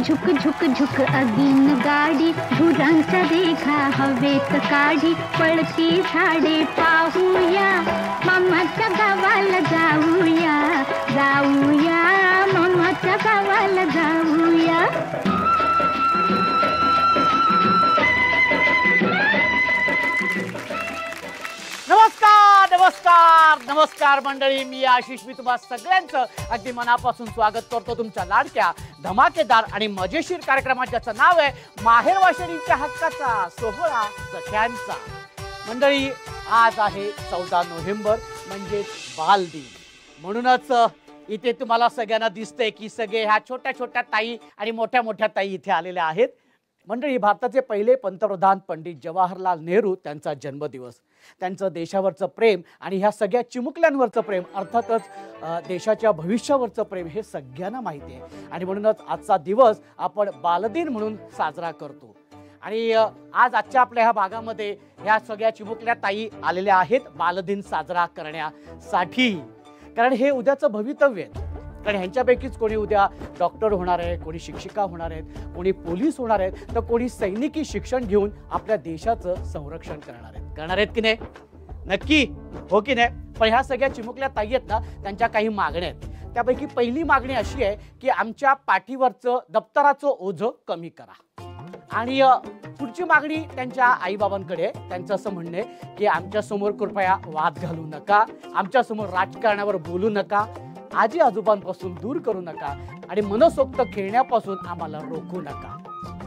झुक झुक झुक अगीन गाडी धुरांचा देखा हवेत काढी पळती झाडे पाहूया मामाच्या गावाला जाऊया जाऊया मामाच्या गावाला जाऊया. नमस्कार नमस्कार नमस्कार मंडळी, मी आशिष. मी तुम्हा सगळ्यांचं अगदी मनापासून स्वागत करतो तुमच्या लाडक्या धमाकेदार आणि मजेशीर कार्यक्रमात, ज्याचं नाव आहे माहेरवाशिणीच्या हक्काचा सोहळा सख्यांचा. मंडळी, आज आहे 14 नोव्हेंबर म्हणजे बालदिन. म्हणूनच इथे तुम्हाला सगळ्यांना दिसतंय की सगळे ह्या छोट्या छोट्या ताई आणि मोठ्या मोठ्या ताई इथे आलेल्या आहेत. मंडळी, भारताचे पहिले पंतप्रधान पंडित जवाहरलाल नेहरू त्यांचा जन्मदिवस, त्यांचं देशावरचं प्रेम आणि ह्या सगळ्या चिमुकल्यांवरचं प्रेम, अर्थातच देशाच्या भविष्यावरचं प्रेम हे सगळ्यांना माहिती आहे. आणि म्हणूनच आजचा दिवस आपण बालदिन म्हणून साजरा करतो. आणि आज आजच्या आपल्या ह्या भागामध्ये ह्या सगळ्या चिमुकल्या ताई आलेल्या आहेत बालदिन साजरा करण्यासाठी. कारण हे उद्याचं भवितव्य आहे. कारण ह्यांच्यापैकीच कोणी उद्या डॉक्टर होणार आहे, कोणी शिक्षिका होणार आहेत, कोणी पोलीस होणार आहेत, तर कोणी सैनिकी शिक्षण घेऊन आपल्या देशाचं संरक्षण करणार आहेत की नाही? नक्की, हो की नाही? पण ह्या सगळ्या चिमुकल्या ताई आहेत ना, त्यांच्या काही मागण्या आहेत. त्यापैकी पहिली मागणी अशी आहे की आमच्या पाठीवरचं दप्तराचं ओझं कमी करा. आणि पुढची मागणी त्यांच्या आईबाबांकडे. त्यांचं असं म्हणणं आहे की आमच्यासमोर कृपया वाद घालू नका, आमच्यासमोर राजकारणावर बोलू नका, आजी आजोबांपासून दूर करू नका आणि मनसोक्त खेळण्यापासून आम्हाला रोखू नका.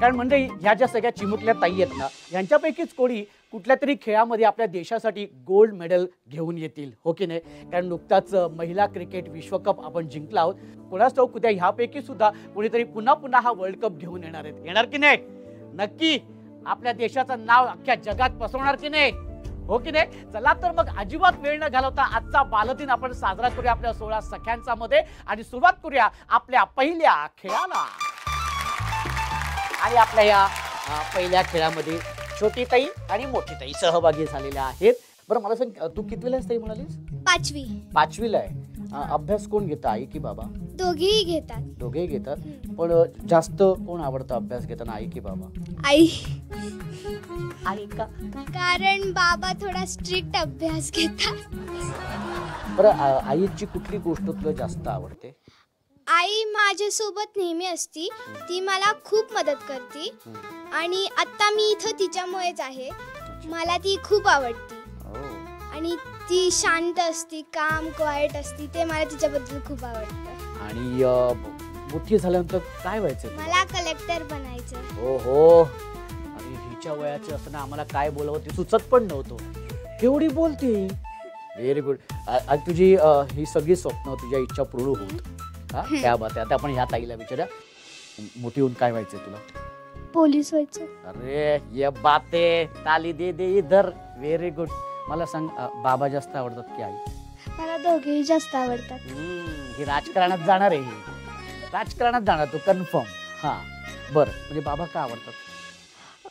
कारण म्हणजे ह्या ज्या सगळ्या चिमुकल्या ताई आहेत ना, यांच्यापैकीच कोणी कुठल्या तरी खेळामध्ये आपल्या देशासाठी गोल्ड मेडल घेऊन येतील, हो की नाही? कारण नुकताच महिला क्रिकेट विश्वकप आपण जिंकला आहोत. कोणाच ठाऊक उद्या ह्यापैकी सुद्धा कोणीतरी पुन्हा पुन्हा हा वर्ल्ड कप घेऊन येणार आहेत. येणार की नाही? नक्की आपल्या देशाचं नाव अख्ख्या जगात पसरवणार की नाही? हो की नाही? चला तर मग अजिबात वेळ न घालवता आजचा बालदिन आपण साजरा करूया आपल्या 16 सख्यांचा मध्ये. आणि सुरुवात करूया आपल्या पहिल्या खेळाला. आणि आपल्या या पहिल्या खेळामध्ये छोटी ताई आणि मोठी ताई सहभागी झालेल्या आहेत. बरं, मला सांग, तू कितवीला आहेस ताई म्हणालीस? 5वी. 5वीला आहे. अभ्यास कोण घेतं, आई की बाबा? दोघेही घेतात. दोघेही घेतात. पण जास्त कोण आवडतं अभ्यास घेताना, आई की बाबा? आई. आई का? कारण बाबा थोडा स्ट्रिक्ट अभ्यास घेतात. बरं, आईची कुठली गोष्ट तुला जास्त आवडते? आई माझ्यासोबत नेहमी असती. ती मला खूप मदत करते आणि आता मी इथं तिच्यामुळेच आहे. मला ती खूप आवडते. आणि ती शांत असती, काम क्वाइट असती, ते मला तिच्याबद्दल खूप आवडतं. आणि मोठी झाल्यानंतर काय व्हायचं? मला कलेक्टर बनायचं. हो हो. आणि हिच्या वयाची असताना आम्हाला काय बोलावं ते सुचत पण नव्हतं. केवढी बोलते. Very good. आज तुझी ही सगळी स्वप्न, तुझ्या इच्छा पूर्ण होत. हा, क्या बात आहे. आता आपण ह्या ताईला विचारूया, मोठी होऊन काय व्हायचंय तुला? पोलीस व्हायचं. अरे ये बात आहे, ताली दे दे इधर. Very good. मला सांग, बाबा जास्त आवडतात की आई? मला दोघेही जास्त आवडतात. ही राजकारणात जाणार आहे. ही राजकारणात जाणार तू, कन्फर्म. हा, बरं. म्हणजे बाबा का आवडतात?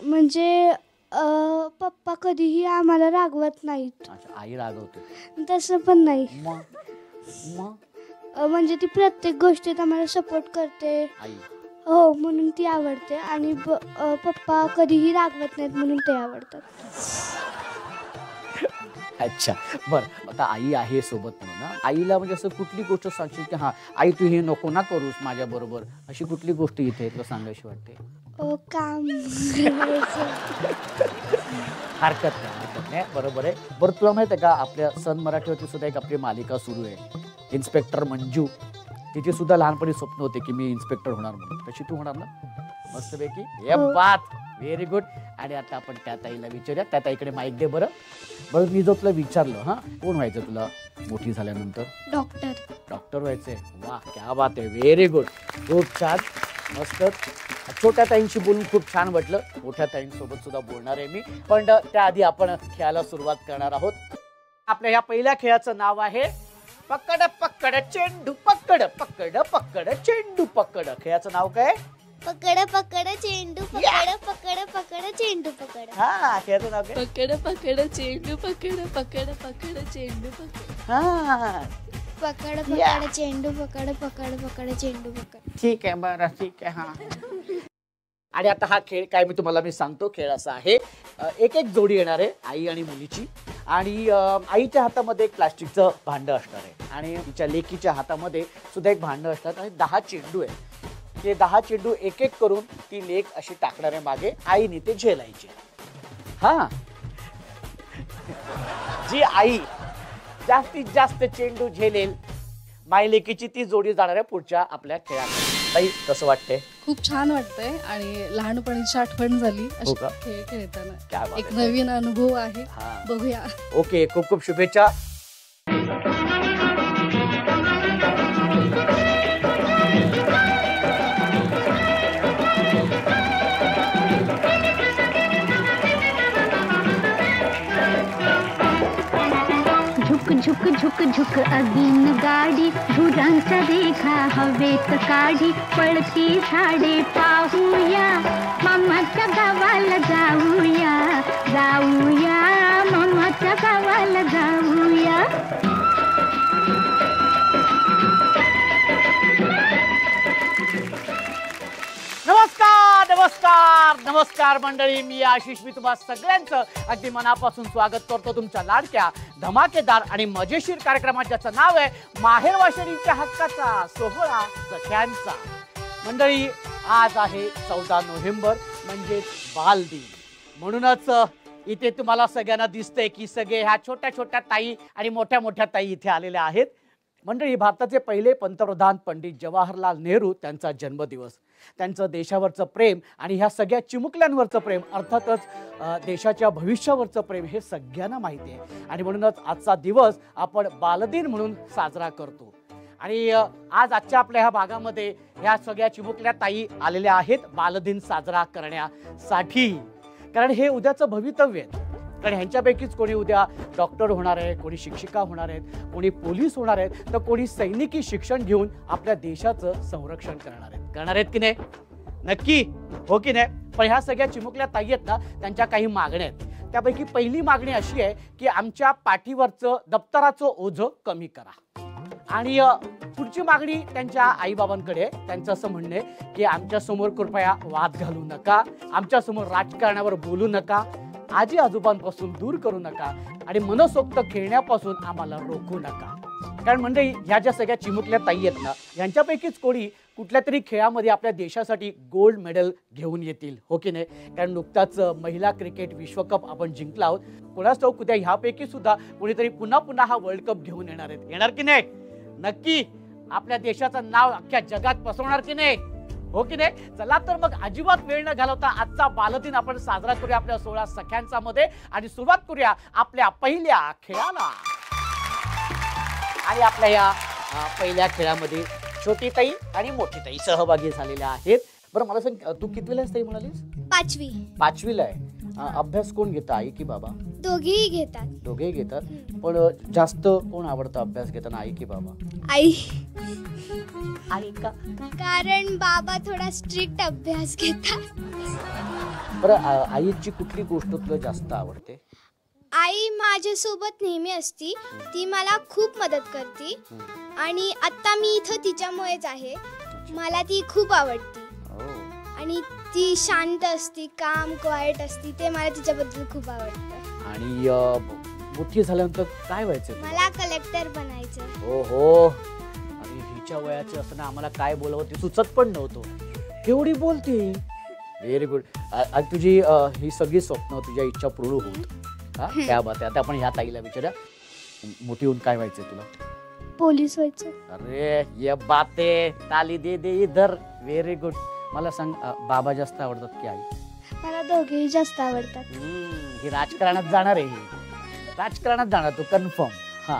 म्हणजे पप्पा कधीही आम्हाला रागवत नाहीत. अच्छा, आई रागवते? तसं पण नाही. मग म्हणजे ती प्रत्येक गोष्टीत आम्हाला सपोर्ट करते. आई, हो, म्हणून ती आवडते. आणि पप्पा कधीही रागवत नाहीत म्हणून ते आवडतात. अच्छा, बरं. आता आई आहे सोबत म्हणून ना, आईला म्हणजे असं कुठली गोष्ट सांगशील की हा आई तू हे नको ना करूस माझ्या बरोबर, अशी कुठली गोष्ट इथे तुला सांगायची वाटते? काम. हरकत नाही, बरोबर आहे. बरं, तुला माहित आहे का आपल्या सन मराठीवरती सुद्धा एक आपली मालिका सुरू आहे, इन्स्पेक्टर मंजू. तिथे सुद्धा लहानपणी स्वप्न होते की मी इन्स्पेक्टर होणार म्हणून. तशी तू होणार ना? मस्तपैकी. हे बात. Very good. आणि आता आपण त्या ताईला विचारूया. त्या ताईकडे माईक दे. बरं, मी जो तुला विचारलं, हा, कोण व्हायचं तुला मोठी झाल्यानंतर? डॉक्टर. डॉक्टर व्हायचंय? वा, क्या बात आहे. Very good. खूप छान, मस्त. छोट्या ताईंशी बोलून खूप छान वाटलं. मोठ्या ताईंसोबत सुद्धा बोलणार आहे मी, पण त्याआधी आपण खेळायला सुरुवात करणार आहोत. आपल्या ह्या पहिल्या खेळाचं नाव आहे पकड पकड चेंडू पकड पकड पकड चेंडू पकड. खेळाचं नाव काय? पकड पकड चेंडू पकड पकड पकड चेंडू पकड. हा, खेळाचं नाव काय? पकड पकड चेंडू पकड पकड पकड चेंडू पकड. हा, पकड पकड चेंडू पकड पकड पकड चेंडू पकड. ठीक आहे, बरं, ठीक आहे. हा, आणि आता हा खेळ काय मी सांगतो. खेळ असा आहे, एक एक जोडी येणार आहे आई आणि मुलीची, आणि आईच्या हातामध्ये एक प्लास्टिकचं भांडं असणार आहे आणि तिच्या लेकीच्या हातामध्ये सुद्धा एक भांडं असतात आणि 10 चेंडू आहे. ते 10 चेंडू एक एक करून ती लेक अशी टाकणार आहे मागे, आईने ते झेलायचे. हा, जी आई जास्तीत जास्त चेंडू झेलेल मायलेकीची ती जोडी जाणार आहे पुढच्या आपल्या खेळात. ताई कसं वाटतंय? खूप छान वाटतंय आणि लहानपणीची आठवण झाली हो का? खेळ खेळताना. क्या बात एक आहे. नवीन अनुभव आहे, हा. बघूया. ओके, खूप खूप शुभेच्छा. झुक झुक झुक अगीन गाडी धुरांचा देखा हवेत काढी पळती झाडे पाहूया मामाच्या गावाला जाऊया जाऊया मामाच्या गावाला जाऊया. नमस्कार नमस्कार नमस्कार मंडळी, मी आशिष. मी तुम्हा सगळ्यांचं अगदी मनापासून स्वागत करतो तुमच्या लाडक्या धमाकेदार आणि मजेशीर कार्यक्रमात, ज्याचं नाव आहे माहेर वाशिणीच्या हक्काचा सोहळा सख्यांचा. मंडळी, आज आहे 14 नोव्हेंबर, म्हणजेच बालदिन. म्हणूनच इथे तुम्हाला सगळ्यांना दिसतंय की सगळे ह्या छोट्या छोट्या ताई आणि मोठ्या मोठ्या ताई इथे आलेल्या आहेत. मंडळी, भारताचे पहिले पंतप्रधान पंडित जवाहरलाल नेहरू त्यांचा जन्मदिवस, त्यांचं देशावरचं प्रेम आणि ह्या सगळ्या चिमुकल्यांवरचं प्रेम, अर्थातच देशाच्या भविष्यावरचं प्रेम हे सगळ्यांना माहिती आहे. आणि म्हणूनच आजचा दिवस आपण बालदिन म्हणून साजरा करतो. आणि आजच्या आपल्या ह्या भागामध्ये ह्या सगळ्या चिमुकल्या ताई आलेल्या आहेत बालदिन साजरा करण्यासाठी, कारण हे उद्याचं भवितव्य आहे. कारण ह्यांच्यापैकीच कोणी उद्या डॉक्टर होणार आहे, कोणी शिक्षिका होणार आहेत, कोणी पोलीस होणार आहेत, तर कोणी सैनिकी शिक्षण घेऊन आपल्या देशाचं संरक्षण करणार आहेत की नाही? नक्की, हो की नाही? पण ह्या सगळ्या चिमुकल्या ताई आहेत ना, त्यांच्या काही मागण्या आहेत. त्यापैकी पहिली मागणी अशी आहे की आमच्या पाठीवरचं दप्तराचं ओझं कमी करा. आणि पुढची मागणी त्यांच्या आईबाबांकडे, त्यांचं असं म्हणणं आहे की आमच्या समोर कृपया वाद घालू नका, आमच्या समोर राजकारणावर बोलू नका, आजी आजोबांपासून दूर करू नका आणि मनसोक्त खेळण्यापासून आम्हाला रोखू नका. कारण म्हणजे ह्या ज्या सगळ्या चिमुकल्या ताई आहेत ना, यांच्यापैकीच कोणी कुठल्या तरी खेळामध्ये आपल्या देशासाठी गोल्ड मेडल घेऊन येतील, हो की नाही? कारण नुकताच महिला क्रिकेट विश्वकप आपण जिंकला आहोत. कोणाच ठाऊक उद्या ह्यापैकी सुद्धा कोणीतरी पुन्हा पुन्हा हा वर्ल्ड कप घेऊन येणार आहेत. येणार की नाही? नक्की आपल्या देशाचं नाव अख्ख्या जगात पसरवणार की नाही, हो की नाही? चला तर मग अजिबात वेळ न घालवता आजचा बालदिन आपण साजरा करूया आपल्या 16 सख्यांचा मध्ये, आणि सुरुवात करूया आपल्या पहिल्या खेळाला. आणि आपल्या या पहिल्या खेळामध्ये छोटी ताई आणि मोठी ताई सहभागी झालेल्या आहेत. बरं, मला सांग, तू कितवीला आहेस ताई म्हणालीस? 5वी. 5वीला आहे. अभ्यास कोण घेतं, आई की बाबा? दोघेही घेतात. दोघेही घेतात. पण जास्त कोण आवडतं अभ्यास घेताना, आई की बाबा? आई. आई का? कारण बाबा थोडा स्ट्रिक्ट अभ्यास घेतात. बरं, आईची कुठली गोष्ट तुला जास्त आवडते? आई माझ्यासोबत नेहमी असती, ती मला खूप मदत करते आणि आता मी इथं तिच्यामुळेच आहे. मला ती खूप आवडते आणि ती शांत असती, काम क्वाइट असती, ते मला तिच्याबद्दल खूप आवडतं. आणि मोठी झाल्यानंतर काय व्हायचं? मला कलेक्टर बनायचं. हो हो, आणि हिच्या वयाची असताना आम्हाला काय बोलावं ते सुचत पण नव्हतं. एवढी बोलते. Very good. तुझी ही सगळी स्वप्न, तुझ्या इच्छा पूर्ण होत. हा, क्या बात आहे. आता आपण ह्या ताईला विचारूया, मोठी होऊन काय व्हायचंय तुला? पोलीस व्हायचं. अरे ये बात आहे, ताली दे दे इधर. Very good. मला सांग, बाबा जास्त आवडतात की आई? मला दोघेही जास्त आवडतात. ही राजकारणात जाणार आहे, ही राजकारणात जाणार तू कन्फर्म. हा,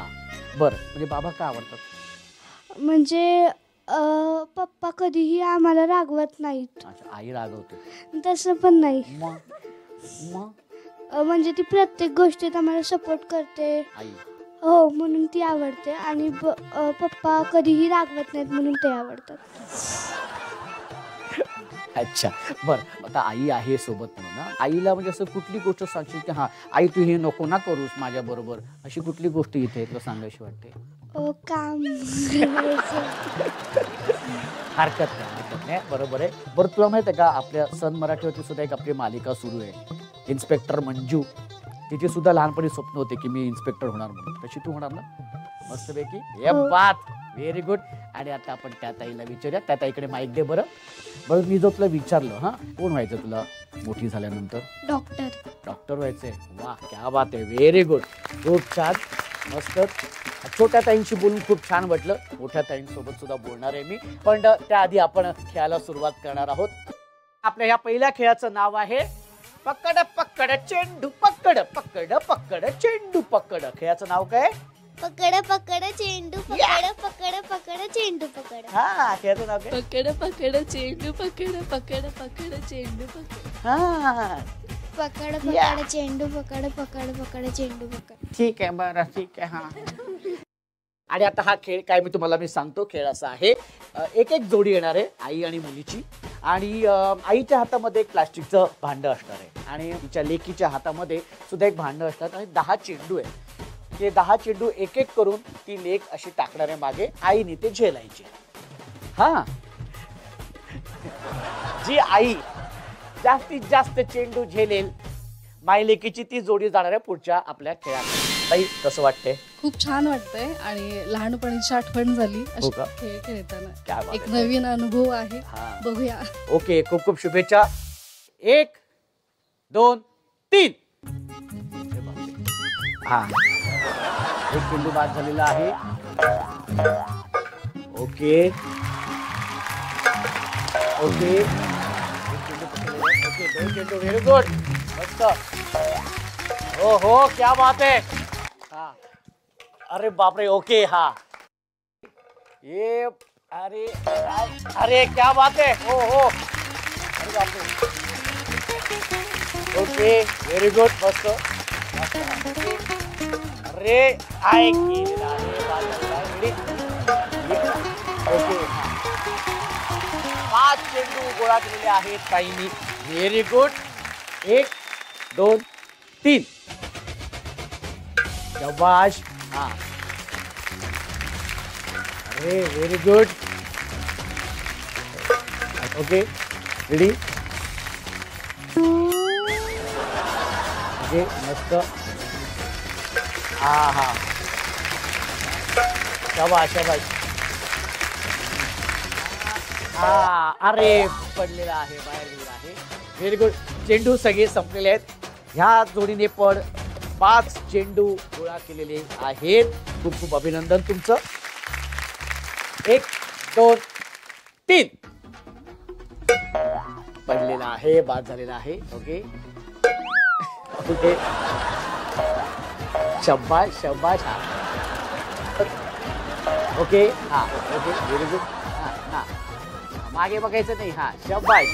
बरं, म्हणजे बाबा का आवडतात? म्हणजे पप्पा कधीही आम्हाला रागवत नाहीत. अच्छा, आई रागवते? तसं पण नाही. मग म्हणजे ती प्रत्येक गोष्टीत आम्हाला सपोर्ट करते. आई, हो, म्हणून ती आवडते. आणि पप्पा कधीही रागवत नाहीत म्हणून ते आवडतात. अच्छा, बरं. आता आई आहे सोबत म्हणून ना, आईला म्हणजे असं कुठली गोष्ट सांगशील की हा आई तू हे नको ना करूस माझ्या बरोबर, अशी कुठली गोष्ट इथे तुला सांगायची वाटते? काम हरकत नाही बरोबर आहे. बरं तुला माहित आहे का आपल्या सन मराठीवरती सुद्धा एक आपली मालिका सुरू आहे इन्स्पेक्टर मंजू. तिची सुद्धा लहानपणी स्वप्न होते की मी इन्स्पेक्टर होणार म्हणून. तशी तू होणार ना मस्तपैकी. हे बात व्हेरी गुड. आणि आता आपण त्या ताईला विचारूया. त्या ताईकडे माईक दे बरं. बरं मी जो तुला विचारलं हा कोण व्हायचं तुला मोठी झाल्यानंतर? डॉक्टर व्हायचंय. वा क्या बात आहे. Very good. खूप छान मस्त. छोट्या ताईंशी बोलून खूप छान वाटलं. मोठ्या ताईंसोबत सुद्धा बोलणार आहे मी. पण त्याआधी आपण खेळायला सुरुवात करणार आहोत. आपल्या ह्या पहिल्या खेळाचं नाव आहे पकड पकड चेंडू पकड पकड पकड चेंडू पकड. खेळाचं नाव काय? पकड पकड चेंडू पकड पकड पकड चेंडू पकड. हा खेळाचं नाव काय? पकड पकड चेंडू पकड पकड पकड चेंडू पकड. हा पकड पकड चेंडू पकड पकड पकड चेंडू पकड. ठीक आहे बरं ठीक आहे. हा आणि आता हा खेळ काय मी सांगतो. खेळ असा आहे एक एक जोडी येणार आहे आई आणि मुलीची. आणि आईच्या हातामध्ये एक प्लास्टिकचं भांडं असणार आहे आणि तिच्या लेकीच्या हातामध्ये सुद्धा एक भांडं असतात आणि 10 चेंडू आहे. ते 10 चेंडू एक एक करून ती लेक अशी टाकणार आहे मागे. आईने ते झेलायचे. हा जी आई जास्तीत जास्त चेंडू झेलेल माई लेकीची ती जोडी जाणार आहे पुढच्या आपल्या खेळात. ताई कसं वाटतंय? खूप छान वाटतंय आणि लहानपणीची आठवण झाली अशी का? खेळ खेळताना. काय बात एक आहे. नवीन अनुभव आहे. हा. बघूया. ओके खूप खूप शुभेच्छा. 1 2 3. हा एक चेंडू बाद झालेला आहे. ओके ओके ओके 2 चेंडू व्हेरी गुड मस्त. हो हो क्या बात है. हा अरे बापरे. ओके हा ये अरे अरे क्या बात है. हो हो अरे बापरे. ओके व्हेरी गुड मस्त. अरे आय ओके 5 चेंडू गोळा केलेले आहेत ताईंनी. Very good. 1 2 3. शाबाश. हा अरे very good. Okay ready. Okay मस्त. हा हा शाबाश शाबाश. हा अरे पडलेला आहे बाहेर गेलेला आहे. Very good. चेंडू सगळे संपलेले आहेत. ह्या जोडीने पण 5 चेंडू गोळा केलेले आहेत. खूप खूप अभिनंदन तुमचं. 1 2 3. पडलेला आहे बाद झालेला आहे. ओके ओके शाबाश शाबाश. हा ओके हा ओके व्हेरी गुड. हा हा मागे बघायचं नाही. हा शाबाश.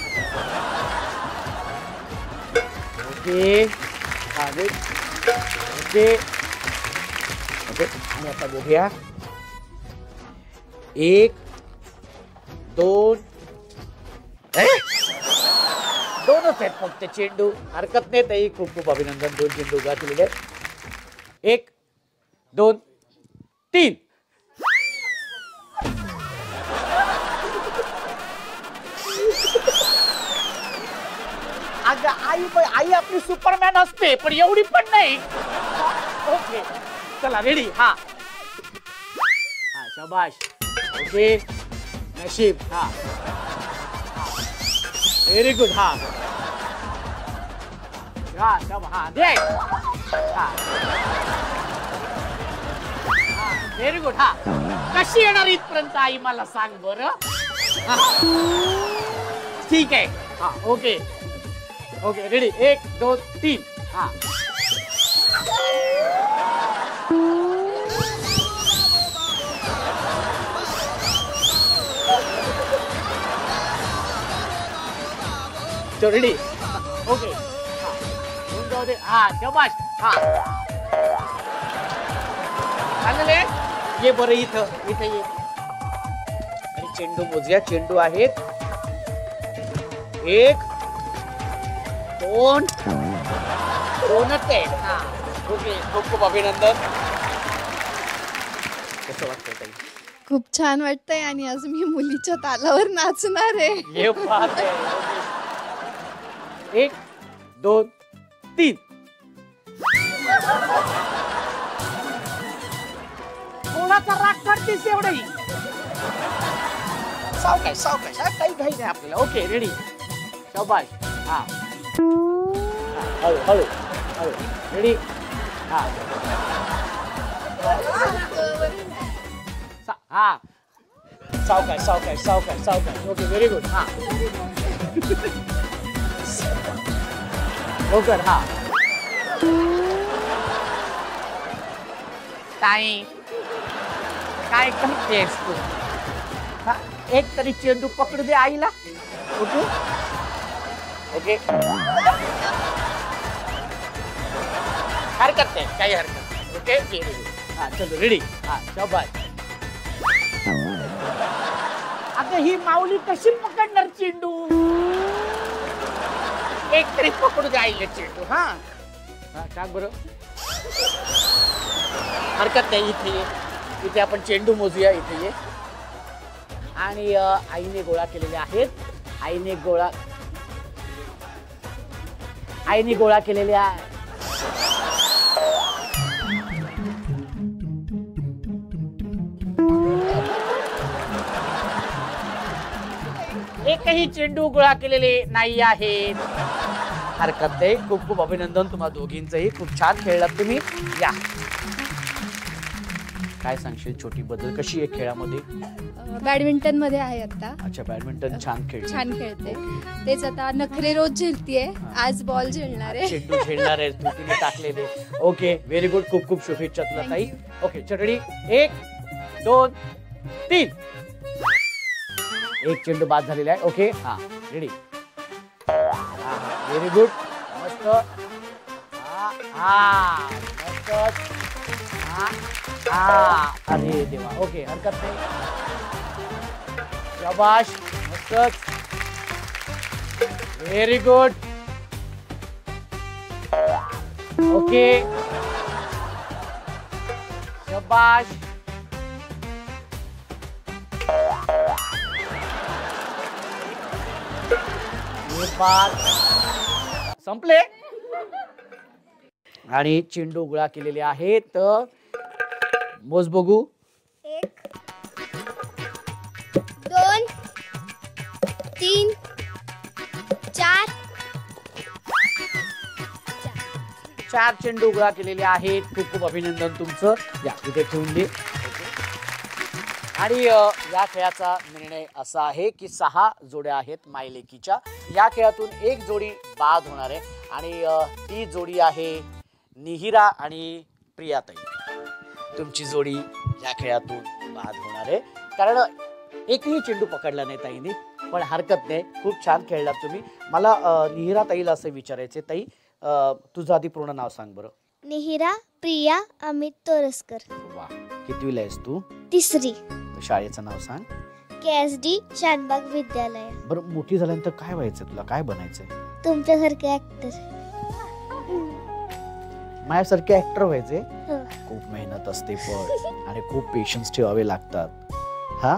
ओके हा गुड. ओके ओके आणि आता बघूया 1 2 2च आहेत फक्त चेंडू. हरकत नाही ताई. खूप खूप अभिनंदन. 2 चेंडू उगा केलेले आहेत. 1 2 3. अगं आई आपली सुपरमॅन असते पण एवढी पण नाही. ओके चला रेडी. हा हा शाबाश. ओके नशीब. हा व्हेरी गुड. हा हा सब हा दे. हा व्हेरी गुड. हा कशी येणार इथपर्यंत आई मला सांग बरं. ठीक आहे. हा ओके ओके रेडी. 1 2 3. हा रेडी. ओके हा शाबाश. हा चांगले ये बरं. इथं इथं ये आणि चेंडू मोजूया. चेंडू आहेत 1 2 2च आहेत. हा ओके खूप खूप अभिनंदन. कसं वाटतंय ताई? खूप छान वाटतंय आणि आज मी मुलीच्या तालावर नाचणार आहे. ये बात आहे. 1 2 3. कोणाचा राग काढतेस एवढी? सावकाश सावकाश, काही घाई नाही आपल्याला. ओके रेडी, शाबाश. हा हळू हळू हळू, रेडी. हा हा, सावकाश सावकाश सावकाश सावकाश. Okay very good. हा लवकर. हा ताई काय करतेस तू? हा, एक तरी चेंडू पकडू दे आईला. ओके ओके, हरकत नाही, काही हरकत नाही. Okay very good. हा चलो रेडी. हा शाबाश. आता ही माऊली कशी पकडणार चेंडू? एक तरी पकडू दे आईला चेंडू. हा हा टाक बरं. हरकत नाही, इथे ये. इथे आपण चेंडू मोजूया. इथे ये. आणि आईने गोळा केलेले आहेत. आईने गोळा केलेल्या एकही चेंडू गोळा केलेले नाही आहेत. हरकत नाही. खूप खूप अभिनंदन तुम्हा दोघींचंही. खूप छान खेळलात तुम्ही. या, काय सांगशील छोटी बदल कशी आहे खेळामध्ये? बॅडमिंटन मध्ये आहे आता. अच्छा, बॅडमिंटन छान खेळते. तेच आता नखरे रोज झेलतीये. आज बॉल झेलणार आहे. चेंडू झेलणार आहे तू, तिने टाकलेले. Okay very good. खूप खूप शुभेच्छा तुला ताई. ओके चटडी. 1 2 3. एक चेंडू बाद झालेला आहे. ओके हा रेडी. Very good. मस्त. हा मस्त. अरे देवा. ओके हरकत नाही. शाबाश. मस्त. Very good. ओके शाबाश. संपले. आणि चेंडू गोळा केलेले आहेत. मोज बघू. 1 2 3 4. 4 चेंडू गोळा केलेले आहेत. खूप खूप अभिनंदन तुमचं. या इथे ठेवून दे. आणि या खेळाचा निर्णय असा आहे की 6 जोड्या आहेत मायलेकीच्या. या खेळातून एक जोडी बाद होणार आहे आणि ती जोडी आहे निहिरा आणि प्रियाताई. तुमची जोडी या खेळातून बाद होणार आहे कारण एकही चेंडू पकडला नाही ताईने. पण हरकत नाही, खूप छान खेळलात तुम्ही. मला निहिरा ताईला असं विचारायचे, ताई तुझं आधी पूर्ण नाव सांग बरं. निहिरा प्रिया अमित तोरसकर. वा, कितवीला आहेस तू? 3री. शाळेचं नाव सांग. KSD शानबाग विद्यालय. बरं, मोठी झाल्यानंतर काय व्हायचं तुला? काय बनायचंय? तुमच्यासारखे ऍक्टर. माझ्यासारखे ऍक्टर व्हायचे? हो. खूप मेहनत असते पण आणि खूप पेशन्स ठेवावे लागतात. हा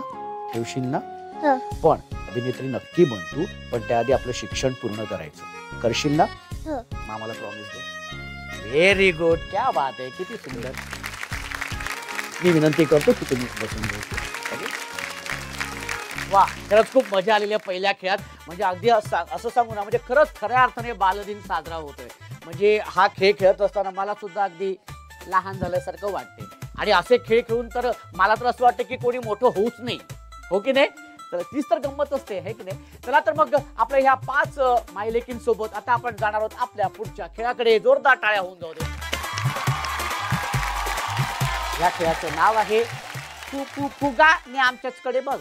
ठेवशील ना? हो. पण अभिनेत्री नक्की बन तू, पण त्याआधी आपलं शिक्षण पूर्ण करायचं. करशील ना? हो. मामाला प्रॉमिस दे. Very good. क्या बात आहे, किती सुंदर. मी विनंती करतो की तुम्ही बसून घ्यायचं. वा, खरंच खूप मजा आलेली आहे पहिल्या खेळात. म्हणजे अगदी असं सांगू ना, म्हणजे खरंच खऱ्या अर्थाने बालदिन साजरा होतोय. म्हणजे हा खेळ खेळत असताना मला सुद्धा अगदी लहान झाल्यासारखं वाटते. आणि असे खेळ खेळून तर मला तर असं वाटतं की कोणी मोठं होऊच नाही. हो की नाही? तर तीच तर गंमत असते, है की नाही? चला तर मग आपल्या ह्या 5 मायलेकींसोबत आता आपण जाणार आहोत आपल्या पुढच्या खेळाकडे. जोरदार टाळ्या होऊन जाऊ दे. या खेळाचं नाव आहे फुगा आणि आमच्याचकडे बघ.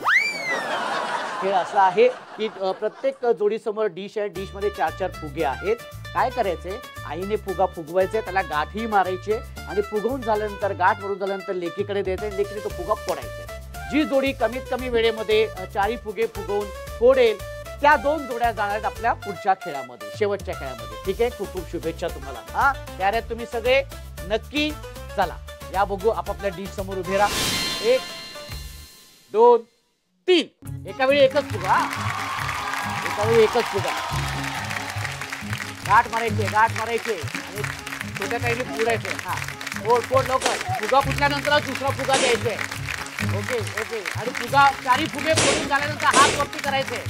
खेळ असा आहे की प्रत्येक जोडीसमोर डिश आहे. डिश मध्ये 4-4 फुगे आहेत. काय करायचे, आईने फुगा फुगवायचे, त्याला गाठी मारायचे आणि फुगवून झाल्यानंतर, गाठ मारून झाल्यानंतर लेकीकडे द्यायचे. लेकीने तो फुगा फोडायचा. जी जोडी कमीत कमी वेळेमध्ये 4 फुगे फुगवून फोडेल त्या 2 जोड्या जाणार आहेत आपल्या पुढच्या खेळामध्ये, शेवटच्या खेळामध्ये. ठीक आहे, खूप खूप शुभेच्छा तुम्हाला. हा, त्यात तुम्ही सगळे नक्की चला. या बघू, आपापल्या डिश समोर उभे राहा. 1 2 3 एका वेळी एकच फुगा. एका वेळी एकच फुगा. गाठ मारायचे आणि छोट्या काही पुरायचे. हा फोड लवकर. फुगा फुटल्यानंतर दुसरा फुगा द्यायचे. Okay okay. आणि फुगा 4 फुगे फोडून झाल्यानंतर हात वरती करायचे.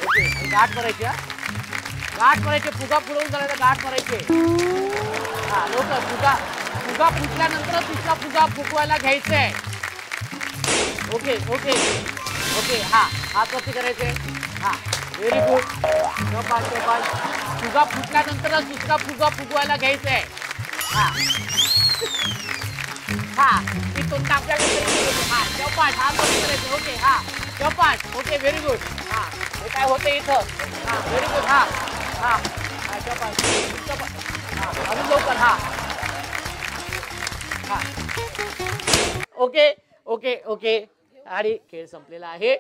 ओके. आणि गाठ मारायची. गाठ मारायचे. फुगा फुडवून झाल्यानंतर गाठ मारायचे. हा लवकर. फुगा फुटल्यानंतर दुसरा फुगा फुगवायला घ्यायचे. Okay okay okay. हा हात वरती करायचे. हा व्हेरी गुड. फुगा फुटल्यानंतर दुसरा फुगा फुगवायला घ्यायचंय. हा हा इथून आपल्याकडे. हा चौपाट हात वरती करायचे. ओके. हा चौपाट. Okay very good. हा हे काय होते इथं. हा व्हेरी गुड. हा हा हा चौपाट. हा अजून लवकर. हा हा ओके ओके ओके. आणि खेळ संपलेला आहे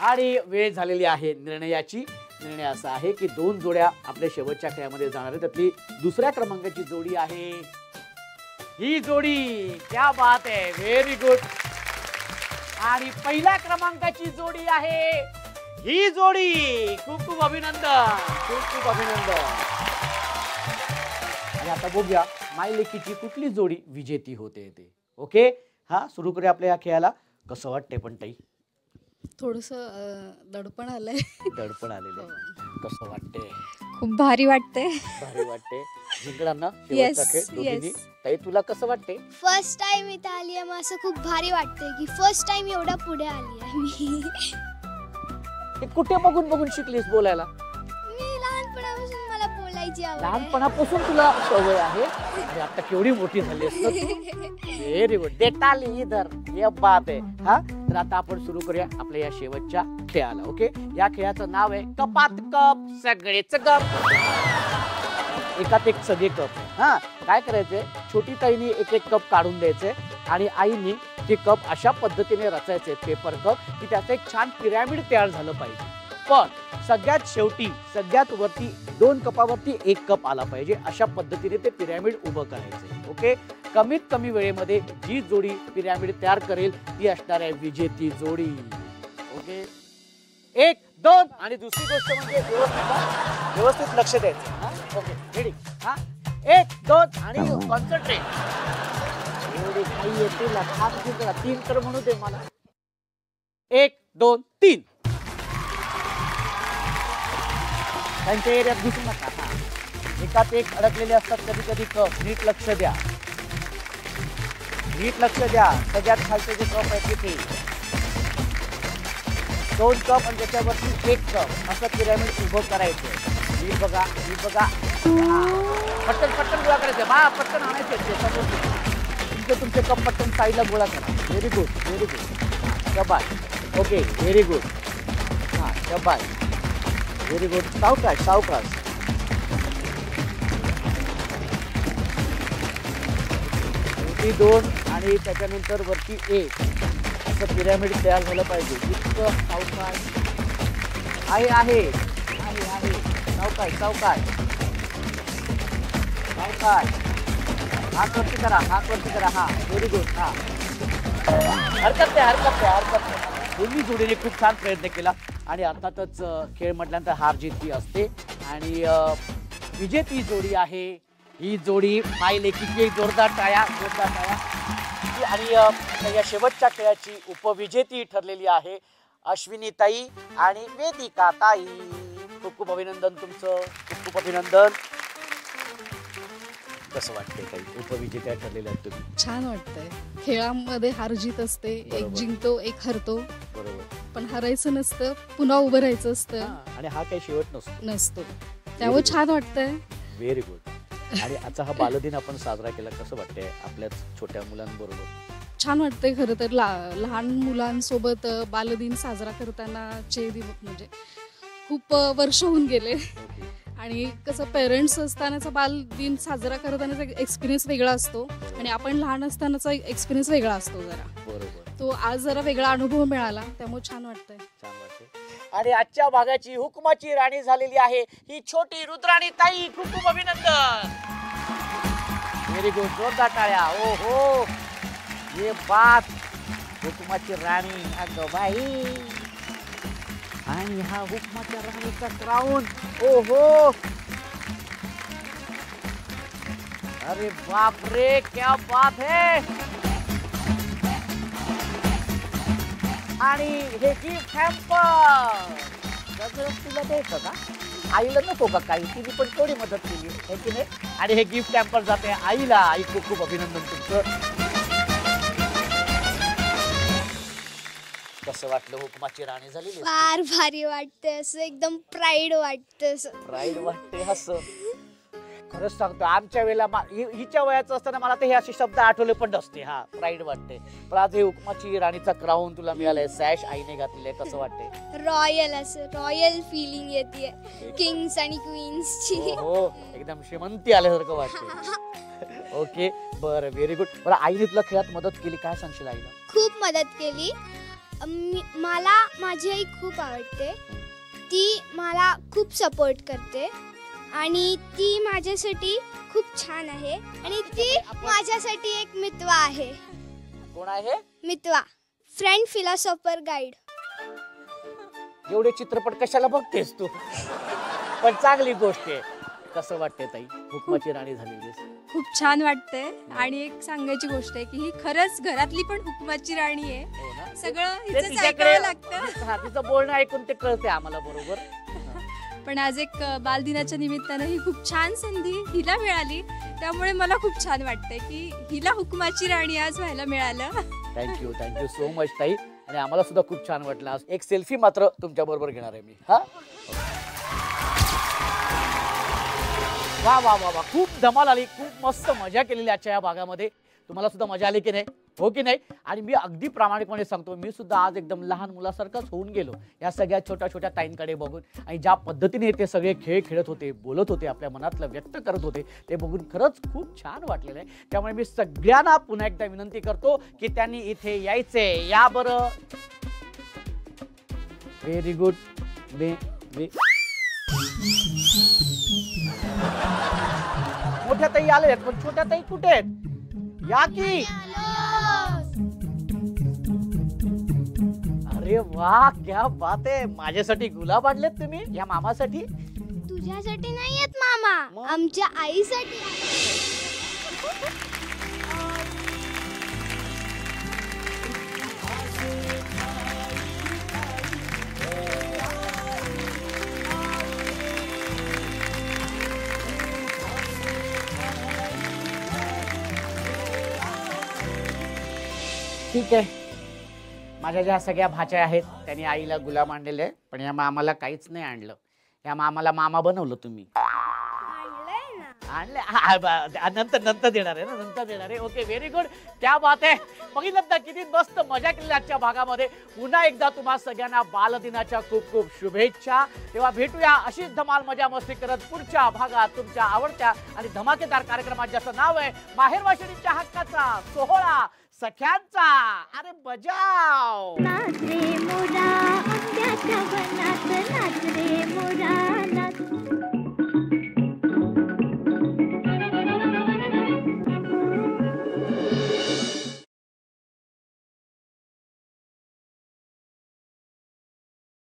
आणि वेळ झालेली आहे निर्णयाची. निर्णय असा आहे की 2 जोड्या आपल्या शेवटच्या खेळामध्ये जाणार आहेत. त्यातली दुसऱ्या क्रमांकाची जोडी आहे ही जोडी. क्या बात आहे. Very good. आणि पहिल्या क्रमांकाची जोडी आहे ही जोडी. खूप खूप अभिनंदन. खूप खूप अभिनंदन. आणि आता बघूया मायलेकीची कुठली जोडी विजेती होते ते. ओके. हा सुरू करूया आपल्या या खेळाला. कसं वाटतंय पण ताई. थोडस दडपण आलंय. दडपण आलेलं आहे. कसं वाटतंय. खूप भारी वाटतंय. भारी वाटते. जिंकणार ना शेवटचा खेळ दोघींनी. ताई तुला कसं वाटते. फर्स्ट टाइम इथं आली आहे मग असं खूप भारी वाटतंय की फर्स्ट टाइम एवढा पुढे आली आहे मी. हे कुठे बघून शिकलीस बोलायला. मी लहानपणापासून मला बोलायची आवड आहे. लहानपणापासून तुला सवय आहे. आणि आता केवढी मोठी झालीस. Very good. देताली इधर. ये बात आहे. हा तर आता आपण सुरू करूया आपल्या या शेवटच्या खेळाला. ओके. या खेळाचं नाव आहे कपात कप सगळेच गप. एकात एक सगळे कप. हा काय करायचंय. छोटी ताईने एक कप काढून द्यायचे आणि आईने ते कप अशा पद्धतीने रचायचे पेपर कप की त्याचं एक छान पिरॅमिड तयार झालं पाहिजे. पण सगळ्यात शेवटी सगळ्यात वरती 2 कपावरती 1 कप आला पाहिजे. अशा पद्धतीने ते पिरॅमिड उभं करायचे. ओके. कमीत कमी वेळेमध्ये जी जोडी पिरॅमिड तयार करेल ती असणार आहे विजेती जोडी. ओके. 1 2 आणि दुसरी गोष्ट म्हणजे व्यवस्थित लक्ष द्यायचं. Okay ready. हा 1 2 आणि कॉन्सन्ट्रेट. एवढी काही येते लक्षात घे. 3 तर म्हणू दे मला. 1 2 3. त्यांच्या एरियात घुसू नका. हा एकात एक अडकलेले असतात कधी कधी कप. नीट लक्ष द्या. नीट लक्ष द्या. सगळ्यात खालचे जे कप आहे तिथे 2 कप आणि त्याच्यावरती 1 कप असं पिरॅमिड उभं करायचं. नीट बघा. नीट बघा. पटकन गोळा करायचं. बा पटकन आणायचे. तुमचे कप पटकन साईडला गोळा करा. Very good. Very good. शाबास. Okay very good. हा शाबास. Very good. सावकाश सावकाश. वरती 2 आणि त्याच्यानंतर वरती 1 असं पिरॅमिड तयार झालं पाहिजे. इतकं सावकाश. आहे सावकाश सावकाश सावकाश. हात वरती करा. हा व्हेरी गुड. हा हरकत नाही. दोन्ही जोडीने खूप छान प्रयत्न केला. आणि अर्थातच खेळ म्हटल्यानंतर हार जीत ही असते. आणि विजेती जोडी आहे ही जोडी मायलेकीची. जोरदार टाळ्या. आणि या शेवटच्या खेळाची उपविजेती ठरलेली आहे अश्विनी ताई आणि वेदिका ताई. खूप खूप अभिनंदन तुमचं. खूप अभिनंदन. कसं वाटतंय ताई उपविजेत्या ठरलेल्या आहेत तुम्ही. छान वाटतंय. खेळामध्ये हार जीत असते. एक जिंकतो एक हरतो. बरोबर. पण हरायचं नसतं. पुन्हा उभं राहायचं असतं. आणि हा काही शेवट नसतो. त्यामुळे छान वाटतंय. Very good. आणि आजचा हा बालदिन आपण साजरा केला. कसं वाटतंय आपल्याच छोट्या मुलांबरोबर. छान वाटतंय. खरं तर लहान मुलांसोबत बालदिन साजरा करताना म्हणजे खूप वर्ष होऊन गेले. आणि कसं पेरेंट्स असतानाचा बालदिन साजरा करतानाचा एक्सपिरियन्स वेगळा असतो आणि आपण लहान असतानाचा एक्सपिरियन्स वेगळा असतो जरा. बरोबर. तो आज जरा वेगळा अनुभव मिळाला. त्यामुळे छान वाटतंय. आणि आजच्या भागाची हुकुमाची राणी झालेली आहे ही छोटी रुद्राणी ताई. खूप खूप अभिनंदन. Very good. जोरदार टाळ्या. ओ हो ये बात हुकमाची राणी अगं बाई, आणि हा हुकमाच्या राणीचा क्राऊन. ओहो, अरे बाप रे, क्या बात है. आणि हे गिफ्ट हॅम्पर तुला द्यायचं का? आईला नको का काही? तिने पण थोडी मदत केली आहे की नाही. आणि हे गिफ्ट हॅम्पर जाते आईला. आई खूप खूप अभिनंदन तुमचं. कसं वाटलं? हुकमाची राणी झालेली. फार भारी वाटतंय, असं एकदम प्राईड वाटतं. प्राईड वाटते. असं खरंच सांगतो, आमच्या वेळेला हिच्या वयाचं असताना मला ते हे असे शब्द आठवले पण नसते. हा, प्राईड वाटते. पण आज हे हुकमाची राणीचा क्राऊन तुला मिळालाय, सॅश आईने घातलेलं आहे. कसं वाटतंय? रॉयल, असं रॉयल फिलिंग येते किंग्स आणि क्वीन्सची. हो, एकदम श्रीमंती आल्यासारखं वाटते. ओके, बरं, व्हेरी गुड. बरं, आईने तुला खेळात मदत केली, काय सांगशील आईला? खूप मदत केली. मला माझी आई खूप आवडते. ती मला खूप सपोर्ट करते आणि ती माझ्यासाठी खूप छान आहे. आणि ती माझ्यासाठी एक मित्वा आहे. कोण आहे? मित्वा, फ्रेंड, फिलॉसॉफर, गाईड. एवढे चित्रपट कशाला बघतेस तू? पण चांगली गोष्ट आहे. कसं वाटते ताई, हुकमाची राणी झालेली? खूप छान वाटतंय. आणि एक सांगायची गोष्ट आहे की ही खरंच घरातली पण हुकमाची राणी आहे. सगळं हिचंच ऐकावं लागतं. तिचं बोलणं ऐकून ते कळते आम्हाला बरोबर. पण आज एक बालदिनाच्या निमित्तानं ही खूप छान संधी हिला मिळाली, त्यामुळे मला खूप छान वाटतंय की हिला हुकमाची राणी आज व्हायला मिळालं. थँक्यू सो मच ताई. आणि आम्हाला सुद्धा खूप छान वाटलं. आज एक सेल्फी मात्र तुमच्या बरोबर घेणार आहे मी. हा, वा वा वा वा, खूप धमाल आली, खूप मस्त मजा केलेली आजच्या या भागामध्ये. तुम्हाला सुद्धा मजा आली की नाही? हो की नाही? आणि मी अगदी प्रामाणिकपणे सांगतो, मी सुद्धा आज एकदम लहान मुलासारखंच होऊन गेलो या सगळ्या छोट्या छोट्या ताईंकडे बघून. आणि ज्या पद्धतीने ते सगळे खेळ खेळत होते, बोलत होते, आपल्या मनातलं व्यक्त करत होते, ते बघून खरंच खूप छान वाटलेलं आहे. त्यामुळे मी सगळ्यांना पुन्हा एकदा विनंती करतो की त्यांनी इथे यायचे. या बरं. Very good. मोठ्या ताई आले, पण छोट्या ताई कुठे आहेत? या की. अरे वा, क्या बात आहे. माझ्यासाठी गुलाब आणलेत तुम्ही? या मामासाठी? तुझ्यासाठी नाही आहेत मामा, आमच्या आईसाठी. ठीक आहे, माझ्या ज्या सगळ्या भाच्या आहेत त्यांनी आईला गुलाब आणलेले आहे, पण या मामाला काहीच नाही आणलं. या मामाला मामा बनवलं तुम्ही? आणले. नंतर देणार आहे ना, नंतर देणार आहे. ओके, व्हेरी गुड, क्या बात आहे. बघितलं ना किती मस्त मजा केली आजच्या भागामध्ये. पुन्हा एकदा तुम्हा सगळ्यांना बालदिनाच्या खूप खूप शुभेच्छा. तेव्हा भेटूया अशीच धमाल मजा मस्ती करत पुढच्या भागात तुमच्या आवडत्या आणि धमाकेदार कार्यक्रमात, ज्याचं नाव आहे माहेर वाशिणीच्या हक्काचा सोहळा सख्यांचा. अरे बजाव. नाच रे मोरा आंब्याच्या वनात,